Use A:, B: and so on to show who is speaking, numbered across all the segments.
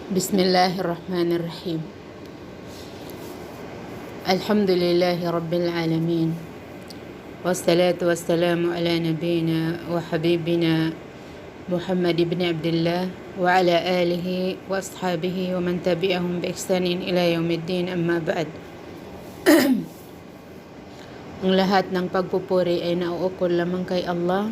A: Bismillahirrahmanirrahim. Alhamdulillahi Rabbil Alamin. Wassalatu wassalamu ala nabiyina wa habibina Muhammad ibn Abdullah wa ala alihi wa ashabihi wa man tabi'ahum bi ihsanin ila yaumiddin, amma ba'd. Ang lahat ng pagpupuri ay nauukol lamang kay Allah,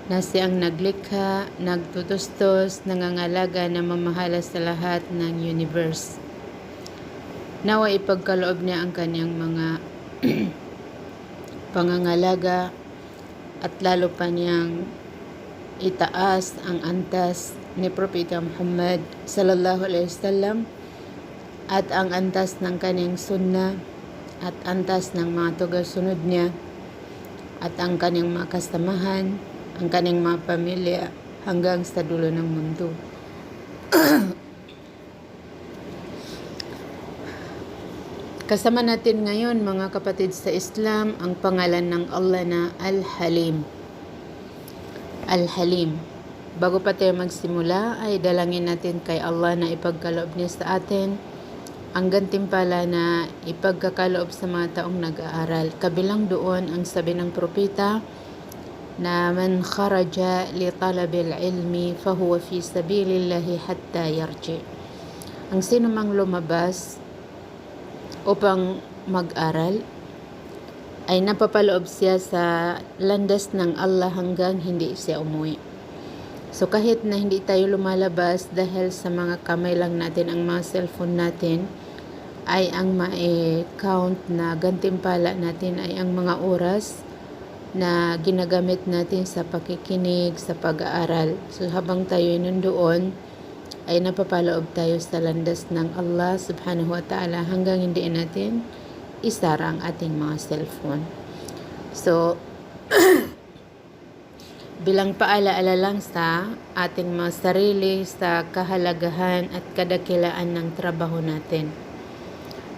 A: na siyang naglikha, nagtutustos, nangangalaga na mamahala sa lahat ng universe. Nawa ipagkaloob niya ang kanyang mga pangangalaga at lalo pa niyang itaas ang antas ni Propeta Muhammad sallallahu alaihi wasallam at ang antas ng kanyang sunnah at antas ng mga tagasunod niya at ang kanyang mga kasamahan, ang kanyang mga pamilya hanggang sa dulo ng mundo. Kasama natin ngayon, mga kapatid sa Islam, ang pangalan ng Allah na Al-Halim. Al-Halim. Bago pa tayo magsimula, ay dalangin natin kay Allah na ipagkaloob niya sa atin ang gantimpala na ipagkakaloob sa mga taong nag-aaral. Kabilang doon ang sabi ng propeta na man kharaja li talabil ilmi fahuwa fi sabilillahi hatta yarji. Ang sino mang lumabas upang mag-aral ay napapaloob siya sa landas ng Allah hanggang hindi siya umuwi. So kahit na hindi tayo lumalabas dahil sa mga kamay lang natin ang mga cellphone natin, ay ang ma-count na gantimpala natin ay ang mga oras na ginagamit natin sa pakikinig, sa pag-aaral. So habang tayo nandoon, ay napapaloob tayo sa landas ng Allah subhanahu wa ta'ala hanggang hindi natin isara ang ating mga cellphone. So, bilang paalaala lang sa ating mga sarili sa kahalagahan at kadakilaan ng trabaho natin.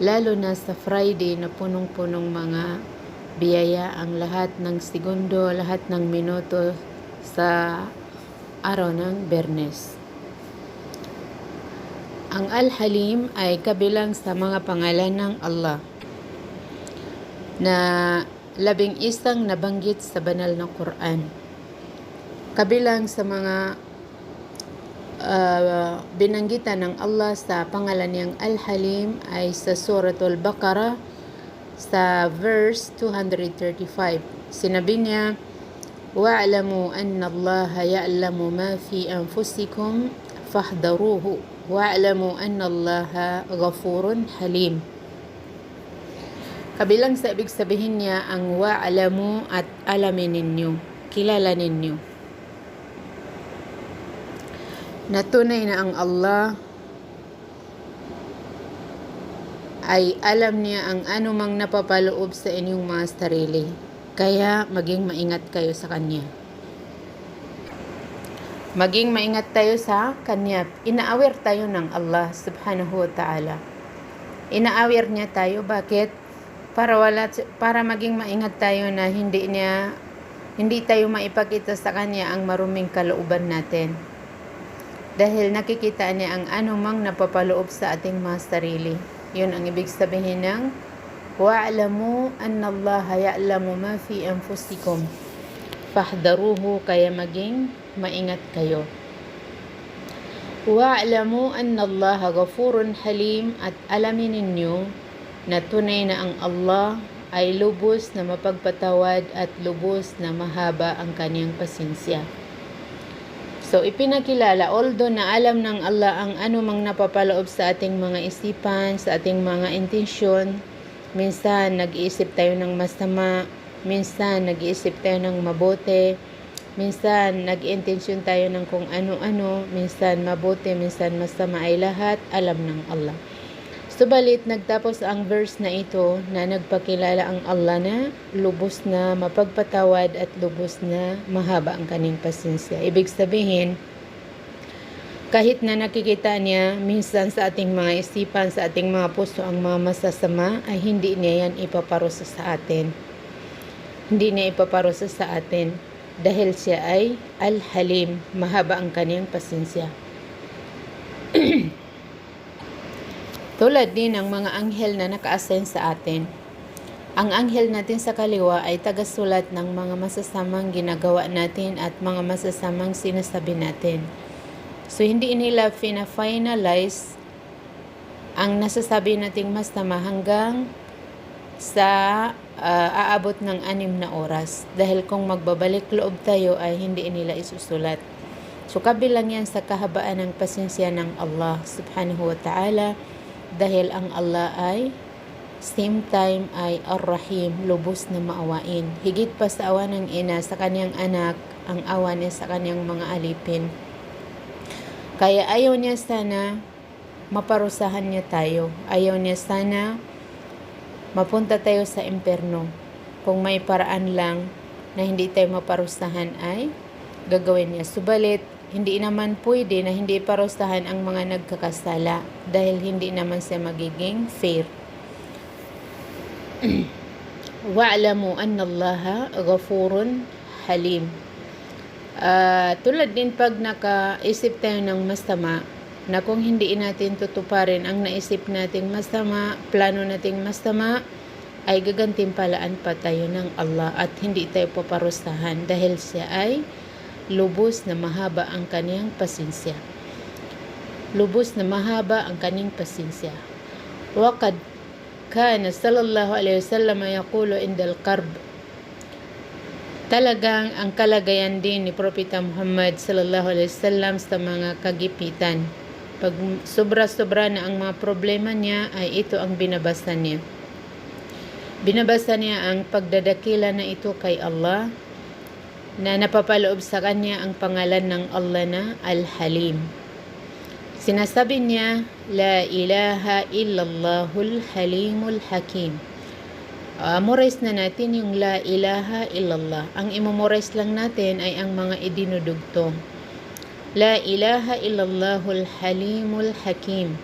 A: Lalo na sa Friday na punong-punong mga biyaya ang lahat ng segundo, lahat ng minuto sa araw ng Biyernes. Ang Al-Halim ay kabilang sa mga pangalan ng Allah na 11 nabanggit sa banal na Quran. Kabilang sa mga binanggitan ng Allah sa pangalan niyang Al-Halim ay sa Suratul Baqarah sa verse 235. Sinabi niya, wa'lamu anna Allah ya'lamu ma fi anfusikum fahdaruhu wa'lamu anna Allah ghafurun halim. Kabilang sa ibig sabihin niya ang wa'lamu at alamin ninyo, kilala ninyo na tunay na ang Allah ay alam niya ang anumang napapaloob sa inyong mga sarili. Kaya maging maingat kayo sa Kanya. Maging maingat tayo sa Kanya. Ina-aware tayo ng Allah subhanahu wa ta'ala. Ina-aware niya tayo. Bakit? Para maging maingat tayo na hindi tayo maipakita sa Kanya ang maruming kalooban natin. Dahil nakikita niya ang anumang napapaloob sa ating mga sarili. Yun ang ibig sabihin ng wa'lamu anna Allah ya'lamu ma fi anfusikum fahdaruhu, kaya maging maingat kayo. Wa'lamu anna Allah ghafurun halim, at alamin ninyo na tunay na ang Allah ay lubos na mapagpatawad at lubos na mahaba ang kaniyang pasensya. So, ipinakilala, although na alam ng Allah ang anumang napapaloob sa ating mga isipan, sa ating mga intensyon, minsan nag-iisip tayo ng masama, minsan nag-iisip tayo ng mabuti, minsan nag-intensyon tayo ng kung ano-ano, minsan mabuti, minsan masama, ay lahat alam ng Allah. Subalit, nagtapos ang verse na ito na nagpakilala ang Allah na lubos na mapagpatawad at lubos na mahaba ang kanyang pasensya. Ibig sabihin, kahit na nakikita niya minsan sa ating mga isipan, sa ating mga puso ang mga masasama, ay hindi niya yan ipaparusa sa atin. Hindi niya ipaparusa sa atin dahil siya ay Al-Halim, mahaba ang kanyang pasensya. Tulad din ng mga anghel na naka-assign sa atin. Ang anghel natin sa kaliwa ay tagasulat ng mga masasamang ginagawa natin at mga masasamang sinasabi natin. So, hindi nila finalize ang nasasabi nating masama hanggang sa aabot ng 6 na oras. Dahil kung magbabalik loob tayo ay hindi nila isusulat. So, kabilang yan sa kahabaan ng pasensya ng Allah subhanahu wa ta'ala. Dahil ang Allah ay same time ay Ar-Rahim, lubos na maawain. Higit pa sa awa ng ina sa kanyang anak, ang awa niya sa kanyang mga alipin. Kaya ayaw niya sana maparusahan niya tayo. Ayaw niya sana mapunta tayo sa impyerno. Kung may paraan lang na hindi tayo maparusahan ay gagawin niya. Subalit, hindi naman pwede na hindi parusahan ang mga nagkakasala dahil hindi naman siya magiging fair. Wa'lamu anna Allaha ghafurun halim. Tulad din pag nakaisip tayo ng masama, na kung hindi natin tutuparin ang naisip nating masama, plano nating masama, ay gagantimpalaan pa tayo ng Allah at hindi tayo paparusahan dahil siya ay lubos na mahaba ang kaniyang pasensya. Lubos na mahaba ang kaniyang pasensya. Waqad kana sallallahu alaihi wasallam yaqulu indal qarb. Talagang ang kalagayan din ni Propeta Muhammad sallallahu alaihi wasallam sa mga kagipitan. Pag sobra-sobra na ang mga problema niya ay ito ang binabasa niya. Binabasa niya ang pagdadakila na ito kay Allah na napapaloob sa kanya ang pangalan ng Allah na Al-Halim. Sinasabi niya, La ilaha illallahul halimul hakim. Memorize na natin yung La ilaha illallah. Ang i-memorize lang natin ay ang mga idinudugtong. La ilaha illallahul halimul hakim.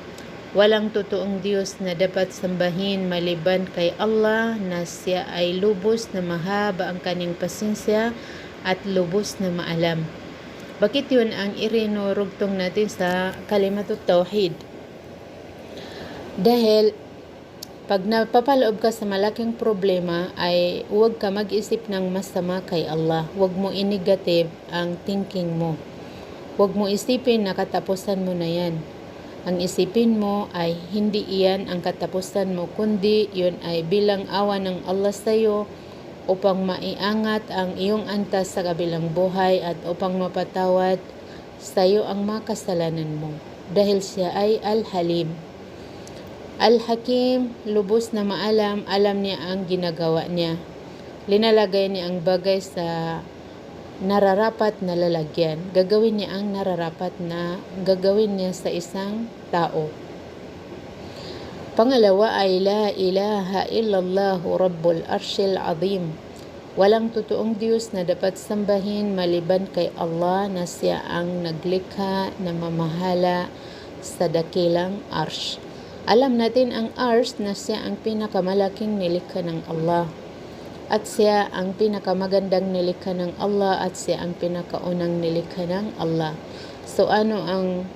A: Walang totoong Diyos na dapat sambahin maliban kay Allah na siya ay lubos na mahaba ang kanyang pasensya at lubos na maalam. Bakit yun ang irinurugtong natin sa kalimatut tawhid? Dahil pag napapaloob ka sa malaking problema ay huwag ka mag-isip ng masama kay Allah. Huwag mo i-negative ang thinking mo. Huwag mo isipin na katapusan mo na yan. Ang isipin mo ay hindi iyan ang katapusan mo, kundi yun ay bilang awa ng Allah sa iyo upang maiangat ang iyong antas sa kabilang buhay at upang mapatawad sa iyo ang mga kasalanan mo. Dahil siya ay Al-Halim. Al-Hakim, lubos na maalam, alam niya ang ginagawa niya. Linalagay niya ang bagay sa nararapat na lalagyan. Gagawin niya ang nararapat na gagawin niya sa isang tao. Pangalawa ay La ilaha illallahu rabbul arshil azim. Walang totoong Diyos na dapat sambahin maliban kay Allah na siya ang naglikha na mamahala sa dakilang arsh. Alam natin ang arsh na siya ang pinakamalaking nilikha ng Allah. At siya ang pinakamagandang nilikha ng Allah at siya ang pinakaunang nilikha ng Allah. So ano ang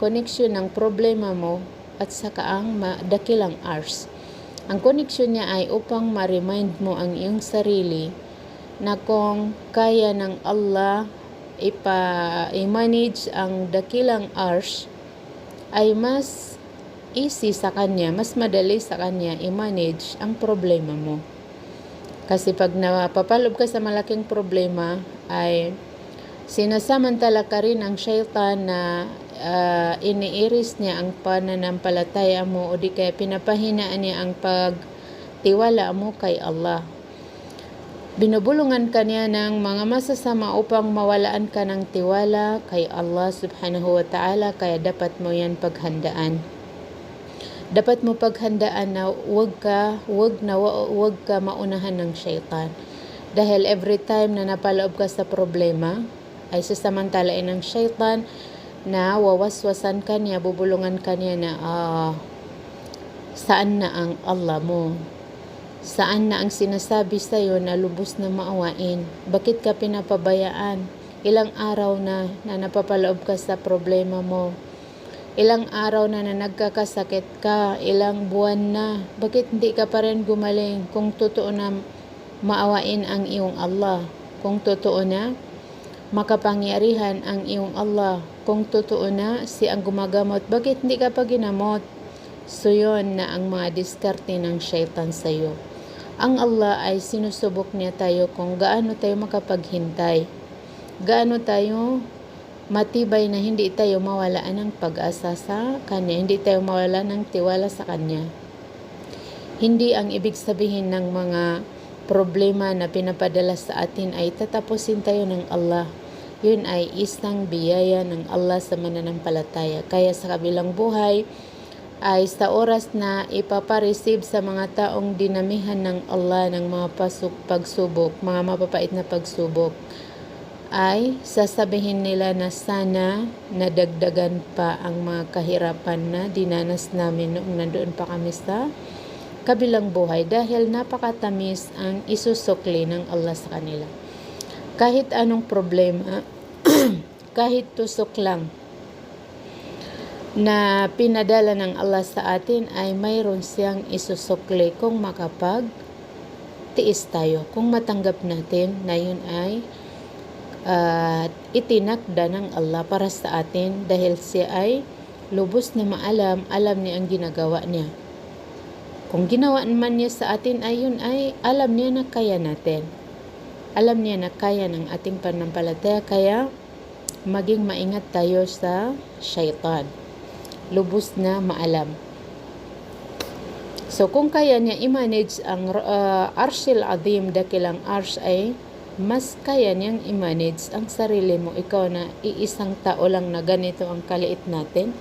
A: connection ng problema mo at saka ang dakilang arsh? Ang connection niya ay upang ma-remind mo ang iyong sarili na kung kaya ng Allah i-manage ang dakilang arsh, ay mas easy sa kanya, mas madali sa kanya i-manage ang problema mo. Kasi pag napapalob ka sa malaking problema, ay sinasamantala ka rin ang syaitan na iniiris niya ang pananampalataya mo o di kaya pinapahinaan niya ang pagtiwala mo kay Allah. Binubulungan ka niya ng mga masasama upang mawalaan ka ng tiwala kay Allah subhanahu wa ta'ala, kaya dapat mo yan paghandaan. Dapat mo paghandaan na huwag ka maunahan ng syaitan. Dahil every time na napaloob ka sa problema, ay sasamantalain ng syaitan na wawaswasan ka niya, bubulungan ka niya na saan na ang Allah mo? Saan na ang sinasabi sa iyo na lubos na maawain? Bakit ka pinapabayaan? Ilang araw na napapaloob ka sa problema mo. Ilang araw na nagkakasakit ka, ilang buwan na, bakit hindi ka pa rin gumaling? Kung totoo na maawain ang iyong Allah, kung totoo na makapangyarihan ang iyong Allah, kung totoo na si ang gumagamot, bakit hindi ka pa ginamot? So yun na ang mga diskarte ng syaitan sa iyo. Ang Allah ay sinusubok niya tayo kung gaano tayo makapaghintay, gaano tayo matibay na hindi tayo mawalaan ng pag-asa sa Kanya, hindi tayo mawala ng tiwala sa Kanya. Hindi ang ibig sabihin ng mga problema na pinapadala sa atin ay tatapusin tayo ng Allah. Yun ay isang biyaya ng Allah sa mananampalataya. Kaya sa kabilang buhay ay sa oras na ipapareceive sa mga taong dinamihan ng Allah ng mga pagsubok, mga mapapait na pagsubok, ay sasabihin nila na sana nadagdagan pa ang mga kahirapan na dinanas namin noong nandoon pa kami sa kabilang buhay, dahil napakatamis ang isusukli ng Allah sa kanila. Kahit anong problema, kahit tusok lang na pinadala ng Allah sa atin, ay mayroon siyang isusukli kung makapag-tiis tayo, kung matanggap natin na yun ay itinakda ng Allah para sa atin, dahil siya ay lubos na alam niya ang ginagawa niya. Kung ginawa man niya sa atin ay yun ay alam niya na kaya natin. Alam niya na kaya ng ating pananampalataya, kaya maging maingat tayo sa syaitan. Lubos na maalam. So kung kaya niya i-manage ang Arshil Azim, dakilang Arsh, ay mas kaya niyang i-manage ang sarili mo. Ikaw na iisang tao lang na ganito ang kaliit natin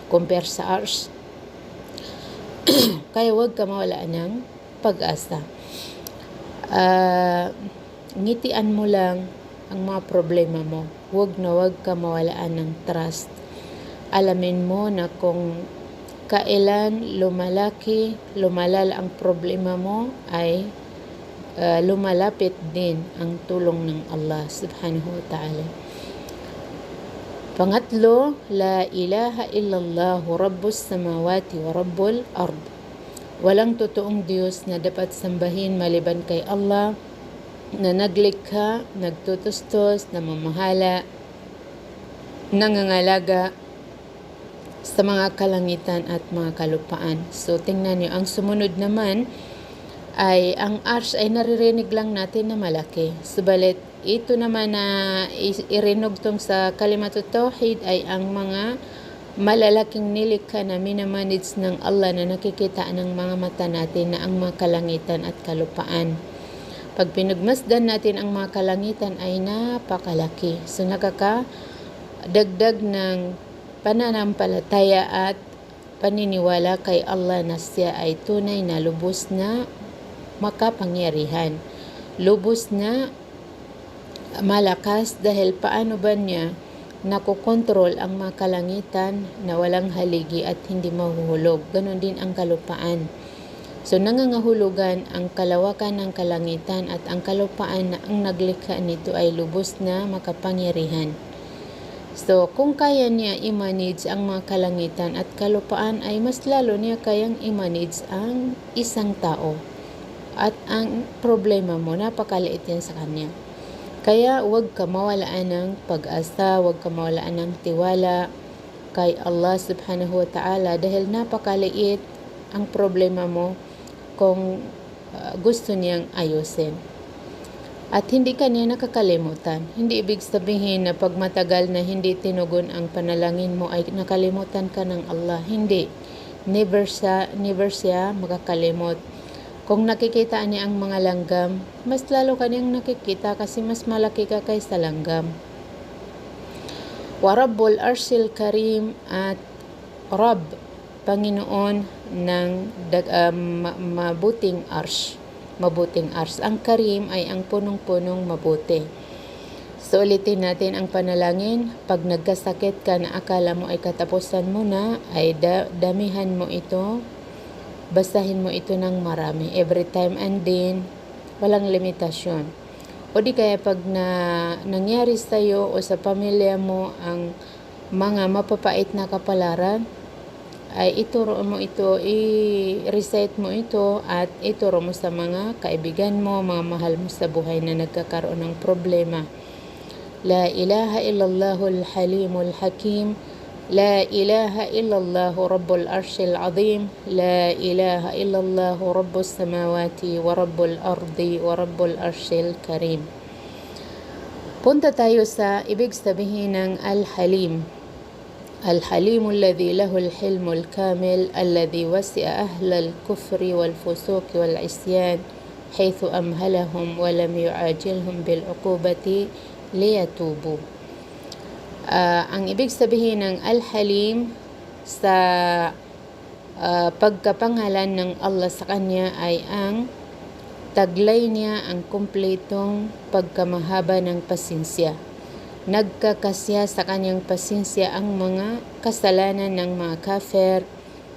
A: compare sa Arsh. Kaya huwag ka mawalaan ng pag-asa. Ngitian mo lang ang mga problema mo. Huwag ka mawalaan ng trust. Alamin mo na kung kailan lumalala ang problema mo, ay lumalapit din ang tulong ng Allah subhanahu wa ta'ala. Pangatlo, la ilaha illallah rabbus samawati wa rabbul ard. Walang totoong Diyos na dapat sambahin maliban kay Allah, na naglikha, nagtutustos, namamahala, nangangalaga sa mga kalangitan at mga kalupaan. So tingnan niyo, ang sumunod naman ay ang Arsh ay naririnig lang natin na malaki. Subalit ito naman na irinugtong sa Kalimatut Tauhid ay ang mga malalaking nilikha na minamanage ng Allah na nakikita ng mga mata natin, na ang mga kalangitan at kalupaan. Pag pinagmasdan natin ang mga kalangitan ay napakalaki. So nakakadagdag ng pananampalataya at paniniwala kay Allah na siya ay tunay na lubos na makapangyarihan, lubos na malakas, dahil paano ba niya nakokontrol ang mga kalangitan na walang haligi at hindi mahuhulog. Ganon din ang kalupaan. So nangangahulugan ang kalawakan ng kalangitan at ang kalupaan na ang naglikha nito ay lubos na makapangyarihan. So kung kaya niya i-manage ang mga kalangitan at kalupaan, ay mas lalo niya kayang i-manage ang isang tao. At ang problema mo, napakaliit yan sa kanya. Kaya huwag ka mawalaan ng pag-asa, huwag ka mawalaan ng tiwala kay Allah subhanahu wa ta'ala, dahil napakaliit ang problema mo kung gusto niyang ayusin. At hindi ka niya nakakalimutan. Hindi ibig sabihin na pag matagal na hindi tinugon ang panalangin mo ay nakalimutan ka ng Allah. Hindi. Never siya makakalimot. Kung nakikita niya ang mga langgam, mas lalo ka niyang nakikita kasi mas malaki ka kaysa langgam. Wa Rabbul Arshil Karim, at Rabb, Panginoon ng mabuting Arsh. Mabuting Arsh. Ang Karim ay ang punong-punong mabuti. So ulitin natin ang panalangin. Pag nagkasakit ka na akala mo ay katapusan mo na, ay damihan mo ito. Basahin mo ito ng marami. Every time and then, walang limitasyon. O di kaya pag nangyari sa iyo o sa pamilya mo ang mga mapapait na kapalaran, ay ituro mo ito, i-recite mo ito at ituro mo sa mga kaibigan mo, mga mahal mo sa buhay na nagkakaroon ng problema. La ilaha illallahul halimul hakim. La ilaha illallahu rabbul arshil azim. La ilaha illallahu rabbus samawati wa rabbul ardi wa rabbul arshil karim. Punta tayo sa ibig sabihin ng al-halim. الحليم الذي له الحلم الكامل الذي وسع أهل الكفر والفسوق والعصيان حيث أمهلهم ولم يعاجلهم بالعقوبة ليتوبوا. Ang ibig sabihin ng Al-Halim sa pagkapangalan ng Allah sa kanya ay ang taglay niya ang kumpletong pagkamahaba ng pasensya. Nagkakasya sa kanyang pasensya ang mga kasalanan ng mga kafir,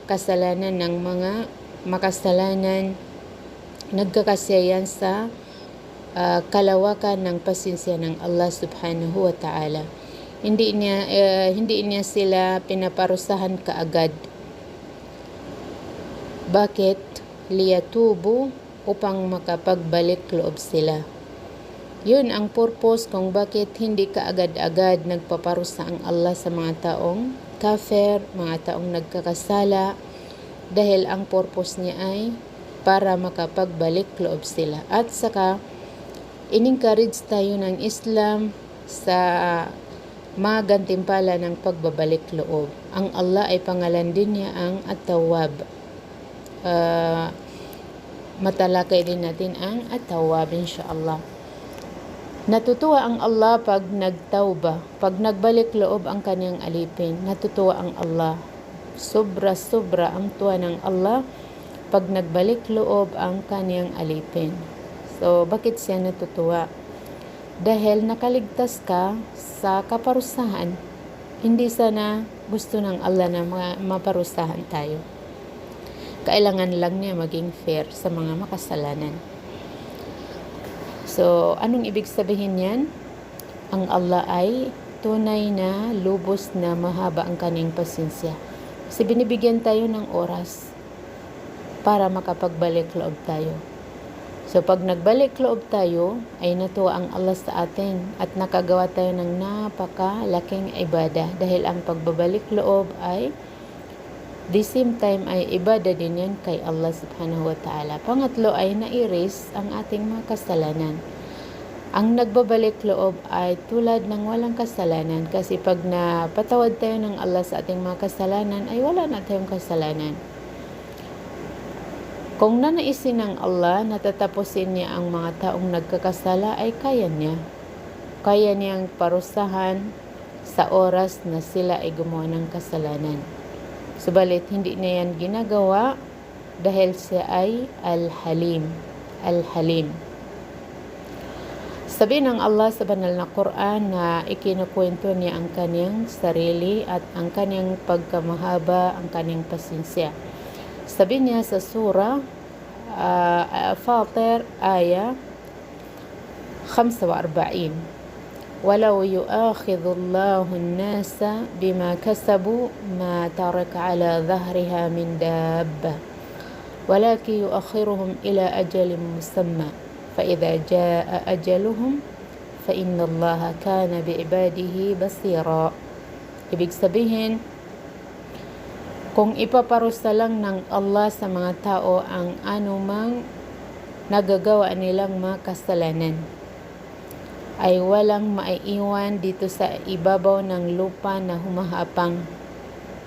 A: kasalanan ng mga makasalanan. Nagkakasya yan sa kalawakan ng pasensya ng Allah subhanahu wa ta'ala. Hindi niya sila pinaparusahan kaagad. Bakit? Liyatubu, upang makapagbalik loob sila. Yun ang purpose kung bakit hindi kaagad-agad nagpaparusa ang Allah sa mga taong kafir, mga taong nagkakasala, dahil ang purpose niya ay para makapagbalik loob sila. At saka, in-encourage tayo ng Islam sa magantimpala ng pagbabalik loob. Ang Allah ay pangalan din niya ang At-Tawwab. Matalakay din natin ang At-Tawwab, insyaAllah. Natutuwa ang Allah pag nagtauba, pag nagbalik loob ang kanyang alipin. Natutuwa ang Allah. Sobra-sobra ang tuwa ng Allah pag nagbalik loob ang kanyang alipin. So, bakit siya natutuwa? Dahil nakaligtas ka sa kaparusahan. Hindi sana gusto ng Allah na maparusahan tayo. Kailangan lang niya maging fair sa mga makasalanan. So, anong ibig sabihin yan? Ang Allah ay tunay na lubos na mahaba ang kanyang pasensya. Kasi binibigyan tayo ng oras para makapagbalik loob tayo. So, pag nagbalik loob tayo, ay natuwa ang Allah sa atin at nakagawa tayo ng napakalaking ibadah. Dahil ang pagbabalik loob ay the same time ay ibadah din yan kay Allah subhanahu wa ta'ala. Pangatlo ay na-erase ang ating mga kasalanan. Ang nagbabalik loob ay tulad ng walang kasalanan, kasi pag napatawad tayo ng Allah sa ating mga kasalanan ay wala na tayong kasalanan. Kung nanaisin ng Allah na tatapusin niya ang mga taong nagkakasala, ay kaya niya. Kaya niyang parusahan sa oras na sila ay gumawa ng kasalanan. Subalit, hindi na yan ginagawa dahil siya ay Al-Halim. Al-Halim. Sabi ng Allah sa banal na Quran na ikinukwento niya ang kanyang sarili at ang kanyang pagkamahaba, ang kanyang pasensya. Sabi niya sa surah Fatir, ayah 45. ولو يؤاخذ الله الناس بما كسبوا ما ترك على ظهرها من دابة ولكن يؤخرهم إلى أجل مسمى فإذا جاء أجلهم فإن الله كان بعباده بصيرا. Ibig sabihin, kung ipaparusa lang ng Allah sa mga tao ang anumang nagagawa nilang mga kasalanan, ay walang maiiwan dito sa ibabaw ng lupa na humahapang.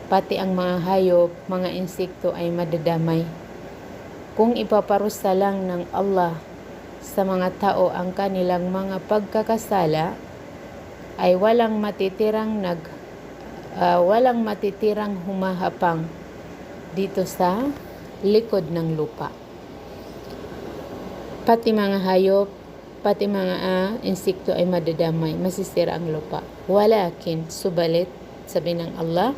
A: Pati ang mga hayop, mga insekto ay madadamay. Kung ipaparusa lang ng Allah sa mga tao ang kanilang mga pagkakasala, ay walang matitirang humahapang dito sa likod ng lupa. Pati mga hayop, pati mga insekto ay madadamay, masisira ang lupa. Walakin, subalit, sabi ng Allah,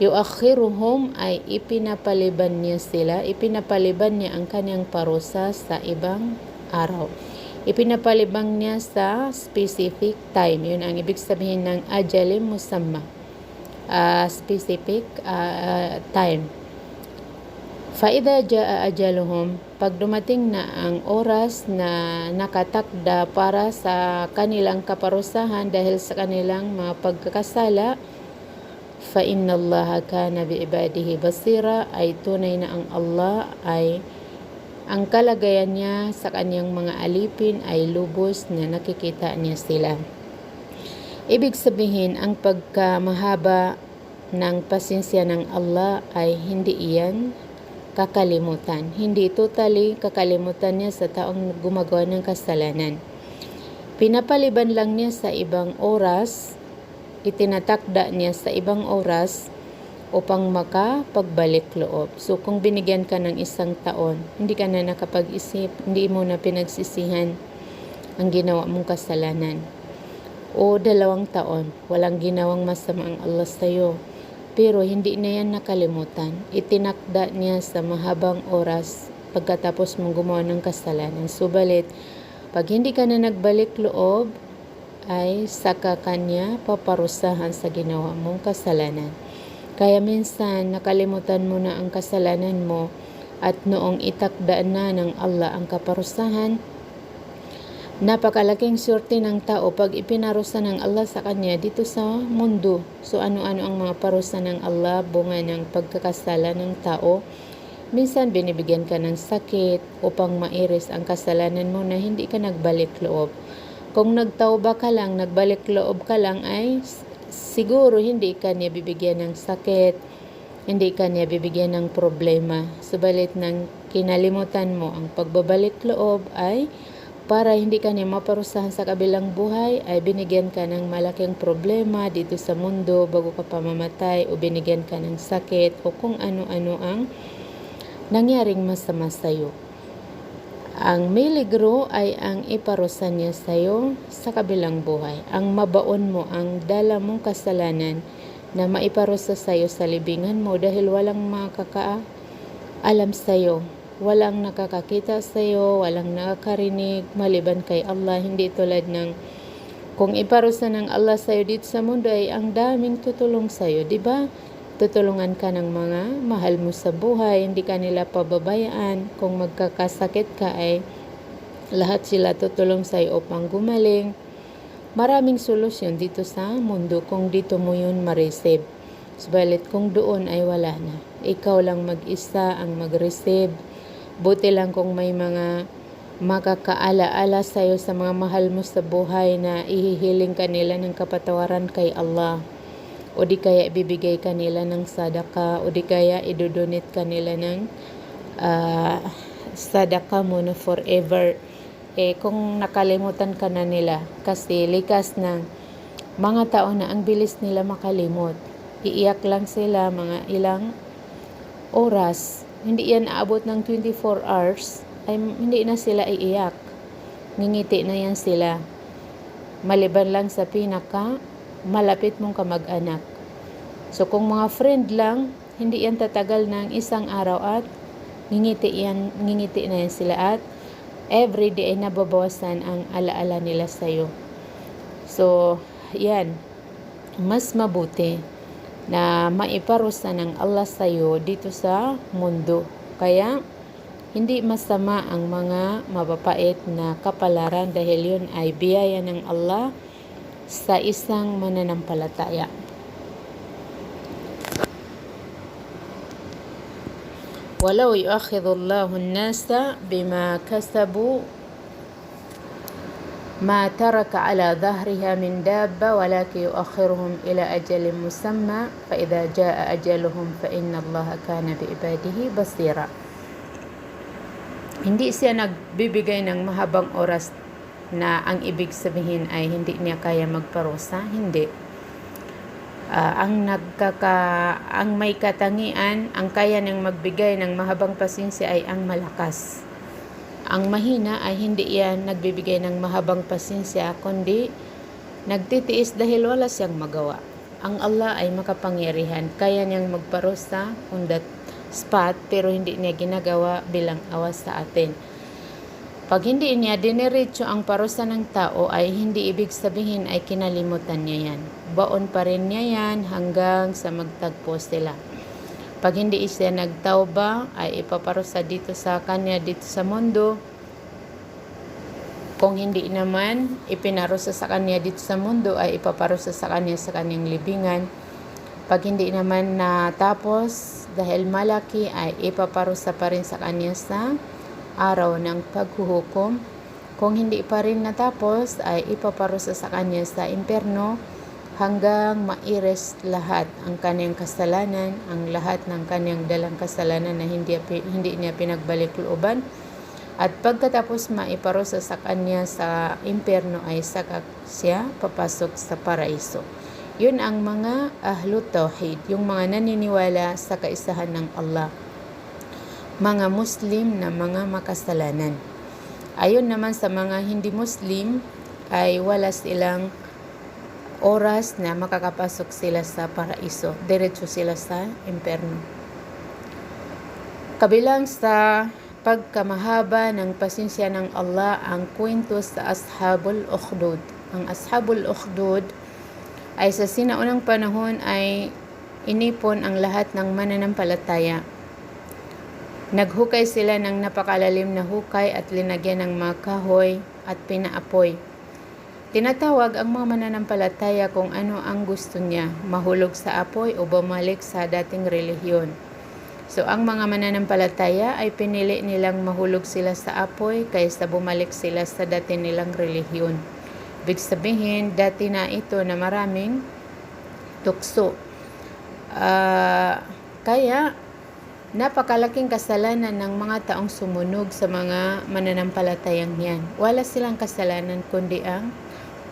A: yuakhiruhum ay ipinapaliban niya sila, ipinapaliban niya ang kanyang parusa sa ibang araw. Ipinapaliban niya sa specific time. Yun ang ibig sabihin ng ajalim musamma. specific time. Faida jaa ajaluhum, pag dumating na ang oras na nakatakda para sa kanilang kaparusahan dahil sa kanilang mga pagkakasala, fa inna Allaha kana bi ibadihi basira, ay tunay na ang Allah ay ang kalagayan niya sa kanyang mga alipin ay lubos na nakikita niya sila. Ibig sabihin, ang pagkamahaba ng pasensya ng Allah ay hindi iyan kakalimutan. Hindi totally kakalimutan niya sa taong gumagawa ng kasalanan. Pinapaliban lang niya sa ibang oras, itinatakda niya sa ibang oras upang makapagbalik loob. So kung binigyan ka ng 1 taon, hindi ka na nakapag-isip, hindi mo na pinagsisihan ang ginawa mong kasalanan. O 2 taon, walang ginawang masama ang Allah sa iyo, pero hindi na yan nakalimutan. Itinakda niya sa mahabang oras pagkatapos mong gumawa ng kasalanan. Subalit, pag hindi ka na nagbalik loob, ay saka kanya paparusahan sa ginawa mong kasalanan. Kaya minsan, nakalimutan mo na ang kasalanan mo at noong itakda na ng Allah ang kaparusahan, napakalaking swerte ng tao pag ipinarusa ng Allah sa kanya dito sa mundo. So ano-ano ang mga parusa ng Allah, bunga ng pagkakasala ng tao. Minsan binibigyan ka ng sakit upang mairis ang kasalanan mo na hindi ka nagbalik loob. Kung nagtauba ka lang, nagbalik loob ka lang, ay siguro hindi ka niya bibigyan ng sakit, hindi ka niya bibigyan ng problema. Subalit nang kinalimutan mo ang pagbabalik loob ay para hindi ka niya maparusahan sa kabilang buhay, ay binigyan ka ng malaking problema dito sa mundo bago ka pa mamatay, o binigyan ka ng sakit o kung ano-ano ang nangyaring masama sa iyo. Ang miligro ay ang iparusa niya sa iyo sa kabilang buhay. Ang mabaon mo ang dala mong kasalanan na maiparusa sa iyo sa libingan mo dahil walang makakaalam sa iyo. Walang nakakakita sa iyo, walang nakakarinig maliban kay Allah. Hindi tulad ng kung iparusa ng Allah sa iyo dito sa mundo, ay ang daming tutulong sa iyo, di ba? Tutulungan ka ng mga mahal mo sa buhay, hindi ka nila pababayaan. Kung magkakasakit ka, ay lahat sila tutulong sa iyo upang gumaling. Maraming solusyon dito sa mundo kung dito mo yun ma-receive. Subalit kung doon ay wala na, ikaw lang mag-isa ang mag-receive. Buti lang kung may mga makakaala-ala sa iyo sa mga mahal mo sa buhay na ihihiling kanila ng kapatawaran kay Allah, o di kaya ibibigay kanila ng sadaka, o di kaya idodonate kanila ng sadaka mo na forever. Kung nakalimutan ka na nila, kasi likas ng mga tao na ang bilis nila makalimot. Iiyak lang sila mga ilang oras. Hindi yan aabot ng 24 hours, ay hindi na sila iiyak. Ngingiti na yan sila. Maliban lang sa pinaka malapit mong kamag-anak. So kung mga friend lang, hindi yan tatagal ng 1 araw at ngingiti na yan sila, at everyday ay nababawasan ang alaala nila sa iyo. So yan, mas mabuti na maiparusa ng Allah sa iyo dito sa mundo. Kaya hindi masama ang mga mababait na kapalaran dahil yun ay biyaya ng Allah sa isang mananampalataya. Walau yu'akhidhullahu an-nasa bima kasabu ma taraka ala dhahriha min dabba walakin yu'akhiruhum ila ajalin musamma fa idza jaa ajaluhum fa inna Allaha kana bi ibadihi basira. Hindi siya nagbibigay ng mahabang oras na ang ibig sabihin ay hindi niya kaya magparusa, hindi. Ang may katangian, ang kaya nang magbigay ng mahabang pasensya ay ang malakas. Ang mahina ay hindi yan nagbibigay ng mahabang pasensya, kundi nagtitiis dahil wala siyang magawa. Ang Allah ay makapangyarihan, kaya niyang magparusa on that spot, pero hindi niya ginagawa bilang awas sa atin. Pag hindi niya diniretso ang parusa ng tao ay hindi ibig sabihin ay kinalimutan niya yan. Baon pa rin niya yan hanggang sa magtagpo sila. Pag hindi siya nagtauba ay ipaparusa dito sa kanya dito sa mundo. Kung hindi naman ipinarusa sa kanya dito sa mundo ay ipaparusa sa kanya sa kanyang libingan. Pag hindi naman natapos dahil malaki ay ipaparusa pa rin sa kanya sa araw ng paghuhukom. Kung hindi pa rin natapos ay ipaparusa sa kanya sa impyerno hanggang maires lahat ang kanyang kasalanan, ang lahat ng kanyang dalang kasalanan na hindi niya pinagbalik-looban. At pagkatapos maiparusa sa kanya sa impyerno ay saka siya papasok sa paraiso. Yun ang mga ahlut tawhid, yung mga naniniwala sa kaisahan ng Allah. Mga Muslim na mga makasalanan. Ayon naman sa mga hindi Muslim ay wala silang oras na makakapasok sila sa paraiso. Diretso sila sa impyerno. Kabilang sa pagkamahaba ng pasensya ng Allah ang kwento sa Ashabul Ukhdud. Ang Ashabul Ukhdud ay sa sinaunang panahon ay inipon ang lahat ng mananampalataya. Naghukay sila ng napakalalim na hukay at linagyan ng mga kahoy at pinaapoy. Tinatawag ang mga mananampalataya kung ano ang gusto niya, mahulog sa apoy o bumalik sa dating relihiyon. So ang mga mananampalataya ay pinili nilang mahulog sila sa apoy kaysa bumalik sila sa dati nilang relihiyon. Ibig sabihin, dati na ito na maraming tukso. Kaya napakalaking kasalanan ng mga taong sumunog sa mga mananampalatayang yan. Wala silang kasalanan kundi ang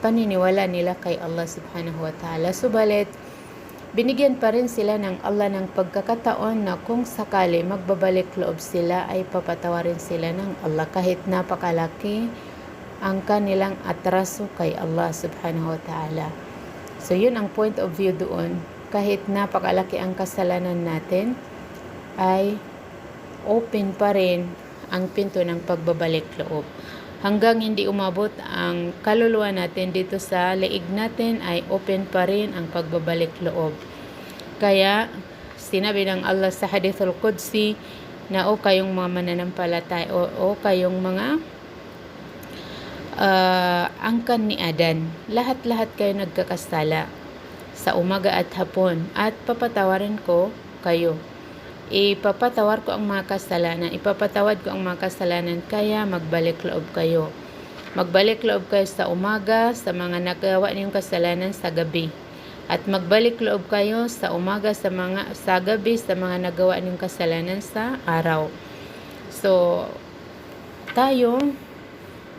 A: paniniwala nila kay Allah subhanahu wa ta'ala. Subalit, binigyan pa rin sila ng Allah ng pagkakataon na kung sakali magbabalik loob sila ay papatawarin sila ng Allah kahit napakalaki ang kanilang atraso kay Allah subhanahu wa ta'ala. So yun ang point of view doon. Kahit napakalaki ang kasalanan natin, ay open pa rin ang pinto ng pagbabalik loob. Hanggang hindi umabot ang kaluluwa natin dito sa leeg natin ay open pa rin ang pagbabalik loob. Kaya sinabi ng Allah sa Hadithul Qudsi na o kayong mga mananampalataya o kayong mga angkan ni Adan, lahat-lahat kayo nagkakasala sa umaga at hapon at papatawarin ko kayo. Ipapatawad ko ang mga kasalanan kaya magbalik loob kayo. Magbalik loob kayo sa umaga sa mga nagawa niyong kasalanan sa gabi. At magbalik loob kayo sa umaga sa gabi sa mga nagawa niyong kasalanan sa araw. So, tayo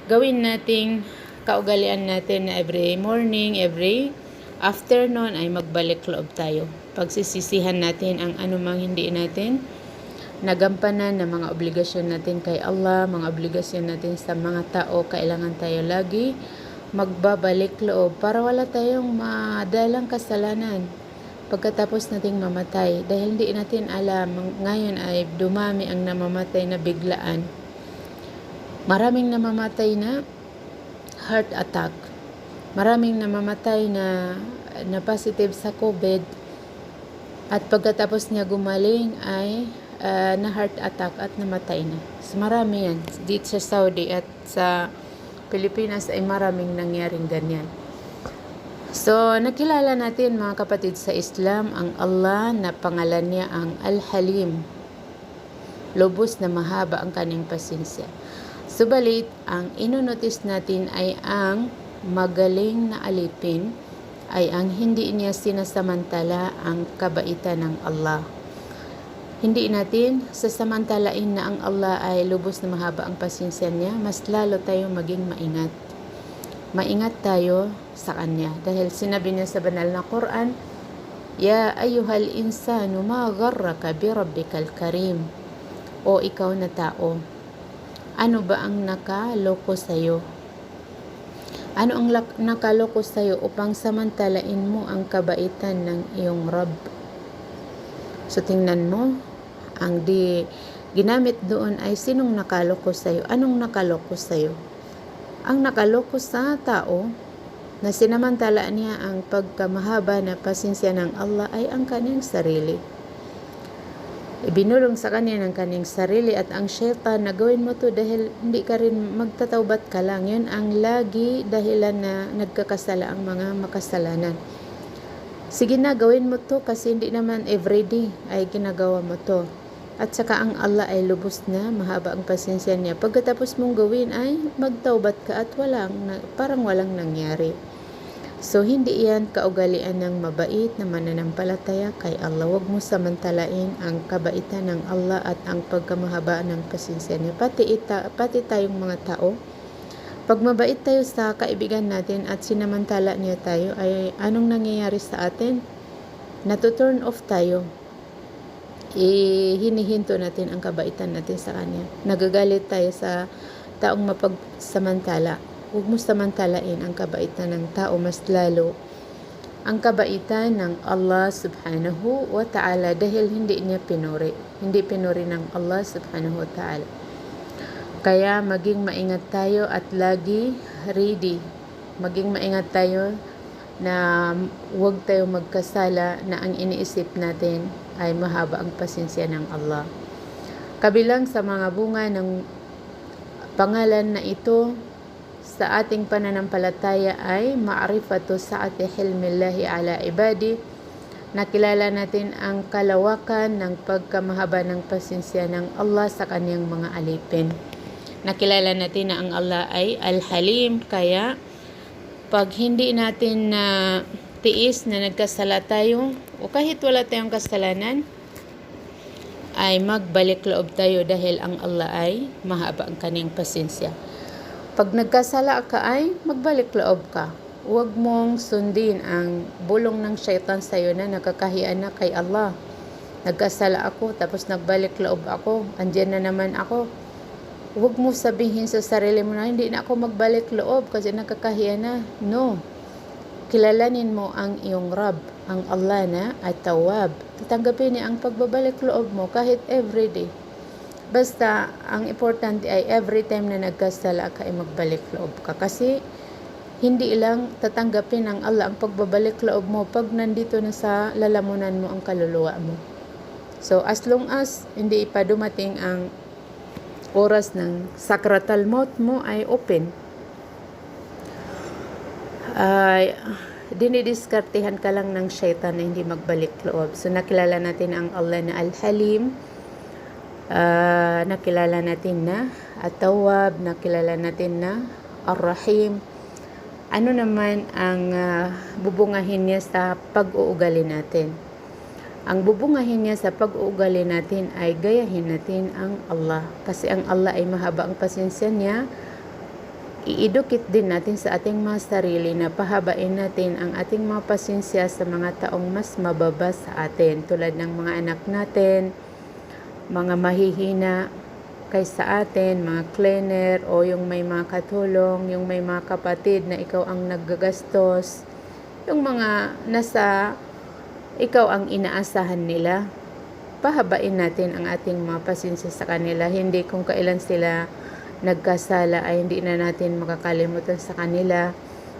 A: gawin nating kaugalian natin na every morning, every afternoon ay magbalik loob tayo. Pagsisisihan natin ang anumang hindi natin nagampanan na mga obligasyon natin kay Allah, mga obligasyon natin sa mga tao. Kailangan tayo lagi magbabalik loob para wala tayong madalang kasalanan pagkatapos nating mamatay. Dahil hindi natin alam, ngayon ay dumami ang namamatay na biglaan. Maraming namamatay na heart attack. Maraming namamatay na positive sa COVID. At pagkatapos niya gumaling ay na heart attack at namatay na. So marami yan. Dito sa Saudi at sa Pilipinas ay maraming nangyaring ganyan. So nakilala natin mga kapatid sa Islam ang Allah na pangalan niya ang Al-Halim. Lubos na mahaba ang kanyang pasensya. Subalit, ang inunotice natin ay ang magaling na alipin ay ang hindi niya sinasamantala ang kabaitan ng Allah. Hindi natin sasamantalain na ang Allah ay lubos na mahaba ang pasensya niya, mas lalo tayong maging maingat. Maingat tayo sa Kanya. Dahil sinabi niya sa banal na Quran, Ya ayyuhal insanu ma gharraka bi rabbikal karim. O ikaw na tao, ano ba ang nakaloko sa'yo? Ano ang nakaloko sa'yo upang samantalain mo ang kabaitan ng iyong Rabb? So tingnan mo, ang ginamit doon ay sinong nakaloko sa'yo? Anong nakaloko sa'yo? Ang nakaloko sa tao na sinamantala niya ang pagkamahaba na pasensya ng Allah ay ang kanyang sarili. Ibinulong sa kanya ng kanyang sarili at ang syaitan na gawin mo to dahil hindi ka rin magtataubat ka lang. Yun ang lagi dahilan na nagkakasala ang mga makasalanan. Sige na, gawin mo to kasi hindi naman everyday ay ginagawa mo to. At saka ang Allah ay lubos na, mahaba ang pasensya niya. Pagkatapos mong gawin ay magtaubat ka at parang walang nangyari. So, hindi yan kaugalian ng mabait na mananampalataya kay Allah. Huwag mo samantalain ang kabaitan ng Allah at ang pagkamahaba ng pasensya niya. Pati tayong mga tao, pag mabait tayo sa kaibigan natin at sinamantala niya tayo, ay anong nangyayari sa atin? Natu-turn off tayo. Hinihinto natin ang kabaitan natin sa kanya. Nagagalit tayo sa taong mapagsamantala. Huwag mo samantalain ang kabaitan ng tao, mas lalo ang kabaitan ng Allah subhanahu wa ta'ala dahil hindi niya pinuri. Hindi pinuri ng Allah subhanahu wa ta'ala. Kaya maging maingat tayo at lagi ready. Maging maingat tayo na huwag tayo magkasala na ang iniisip natin ay mahaba ang pasensya ng Allah. Kabilang sa mga bunga ng pangalan na ito sa ating pananampalataya ay ma'rifatu sa'ati hilmillahi ala ibadi. Nakilala natin ang kalawakan ng pagkamahaba ng pasensya ng Allah sa kanyang mga alipin. Nakilala natin na ang Allah ay Al-Halim, kaya pag hindi natin na tiis na nagkasala tayo o kahit wala tayong kasalanan, ay magbalik loob tayo dahil ang Allah ay mahaba ang kanyang pasensya. Pag nagkasala ka ay magbalik loob ka. Huwag mong sundin ang bulong ng syaitan sa'yo na nakakahiya na kay Allah. Nagkasala ako tapos nagbalik loob ako. Andyan na naman ako. Huwag mo sabihin sa sarili mo na hindi na ako magbalik loob kasi nakakahiya na. No. Kilalanin mo ang iyong Rab, ang Allah na at-Tawwab. Tatanggapin niya ang pagbabalik loob mo kahit everyday. Basta, ang importante ay every time na nagkasala ka ay magbalik loob ka. Kasi, hindi lang tatanggapin ng Allah ang pagbabalik loob mo pag nandito na sa lalamunan mo ang kaluluwa mo. So, as long as hindi pa dumating ang oras ng sakratal maut mo ay open. Ay dinidiskartehan ka lang ng syaitan na hindi magbalik loob. So, nakilala natin ang Allah na Al-Halim. Nakilala natin na At-Tawwab, nakilala natin na Ar-Rahim. Ano naman ang bubungahin niya sa pag-uugali natin? Ang bubungahin niya sa pag-uugali natin ay gayahin natin ang Allah. Kasi ang Allah ay mahaba ang pasensya niya. Iidukit din natin sa ating mga sarili na pahabain natin ang ating mga pasensya sa mga taong mas mababa sa atin. Tulad ng mga anak natin, mga mahihina kaysa atin, mga cleaner, o yung may mga katulong, yung may mga kapatid na ikaw ang naggagastos, yung mga nasa ikaw ang inaasahan nila. Pahabain natin ang ating mga pasensya sa kanila. Hindi kung kailan sila nagkasala ay hindi na natin makakalimutan sa kanila.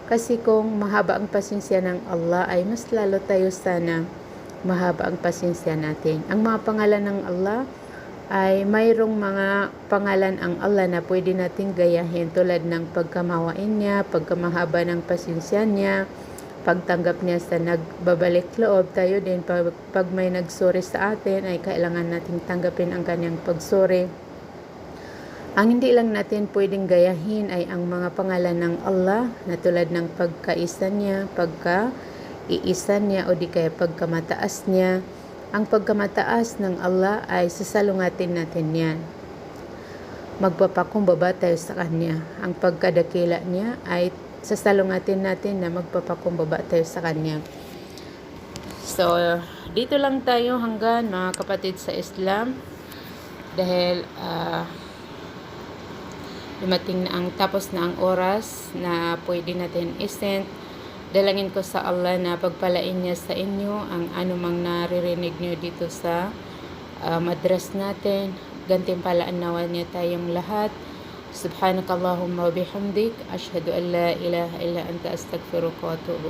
A: Kasi kung mahaba ang pasensya ng Allah ay mas lalo tayo sana mahaba ang pasensya natin. Ang mga pangalan ng Allah ay mayroong mga pangalan ang Allah na pwede nating gayahin tulad ng pagkamawain niya, pagkamahaba ng pasensya niya, pagtanggap niya sa nagbabalik loob. Tayo din pag may nagsuri sa atin ay kailangan nating tanggapin ang kanyang pagsuri. Ang hindi lang natin pwedeng gayahin ay ang mga pangalan ng Allah na tulad ng pagkaisa niya, pagka-iisa niya o di kaya pagkamataas niya. Ang pagkamataas ng Allah ay sasalungatin natin yan. Magpapakumbaba tayo sa Kanya. Ang pagkadakila niya ay sasalungatin natin na magpapakumbaba tayo sa Kanya. So, dito lang tayo hanggang mga kapatid sa Islam. Dahil dumating na tapos na ang oras na pwede natin isend. Dalangin ko sa Allah na pagpalain niya sa inyo ang anumang naririnig niyo dito sa madras natin.
B: paggantimpalaan nawa niya tayong lahat. Subhanakallahumma wa bihamdik, ashhadu an la ilaha illa anta, astaghfiruka wa atubu